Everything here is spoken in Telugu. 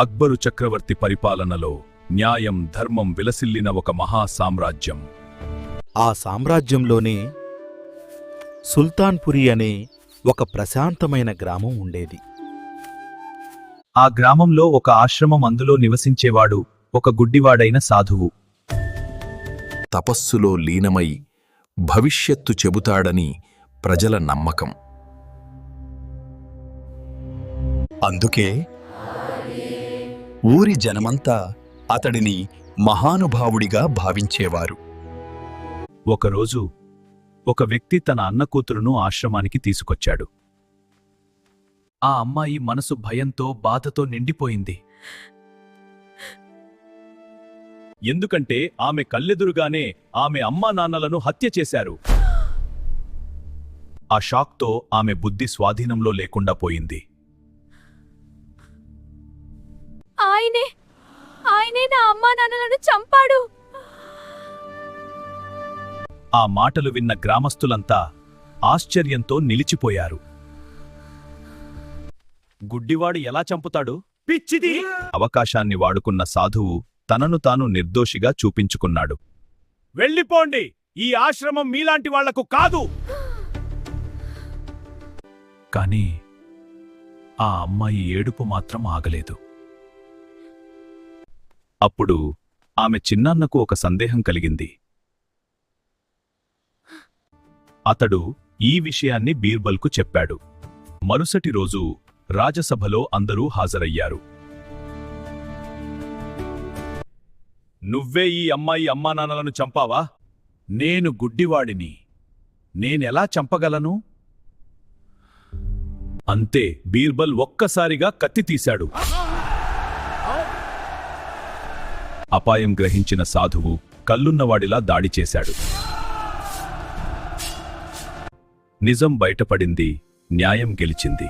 అక్బరు చక్రవర్తి పరిపాలనలో న్యాయం ధర్మం విలసిల్లిన ఒక మహా సామ్రాజ్యం. ఆ సామ్రాజ్యంలోనే సుల్తాన్పురి అనే ఒక ప్రశాంతమైన గ్రామం ఉండేది. ఆ గ్రామంలో ఒక ఆశ్రమం, అందులో నివసించేవాడు ఒక గుడ్డివాడైన సాధువు. తపస్సులో లీనమై భవిష్యత్తు చెబుతాడని ప్రజల నమ్మకం. అందుకే ఊరి జనమంతా అతడిని మహానుభావుడిగా భావించేవారు. ఒకరోజు ఒక వ్యక్తి తన అన్న కూతురును ఆశ్రమానికి తీసుకొచ్చాడు. ఆ అమ్మాయి మనసు భయంతో బాధతో నిండిపోయింది. ఎందుకంటే ఆమె కళ్ళెదురుగానే ఆమె అమ్మా నాన్నలను హత్య చేశారు. ఆ షాక్తో ఆమె బుద్ధి స్వాధీనంలో లేకుండా పోయింది. ఆయనే నా అమ్మా నాన్నలను చంపాడు. ఆ మాటలు విన్న గ్రామస్తులంతా ఆశ్చర్యంతో నిలిచిపోయారు. గుడ్డివాడు ఎలా చంపుతాడు? పిచ్చిది! అవకాశాన్ని వాడుకున్న సాధువు తనను తాను నిర్దోషిగా చూపించుకున్నాడు. వెళ్ళిపోండి, ఈ ఆశ్రమం మీలాంటి వాళ్లకు కాదు. కాని ఆ అమ్మాయి ఏడుపు మాత్రం ఆగలేదు. అప్పుడు ఆమె చిన్నాన్నకు ఒక సందేహం కలిగింది. అతడు ఈ విషయాన్ని బీర్బల్కు చెప్పాడు. మరుసటి రోజు రాజసభలో అందరూ హాజరయ్యారు. నువ్వే ఈ అమ్మాయి అమ్మానాన్నలను చంపావా? నేను గుడ్డివాడిని, నేనెలా చంపగలను? అంతే, బీర్బల్ ఒక్కసారిగా కత్తి తీశాడు. అపాయం గ్రహించిన సాధువు కళ్ళున్నవాడిలా దాడి చేశాడు. నిజం బయటపడింది, న్యాయం గెలిచింది.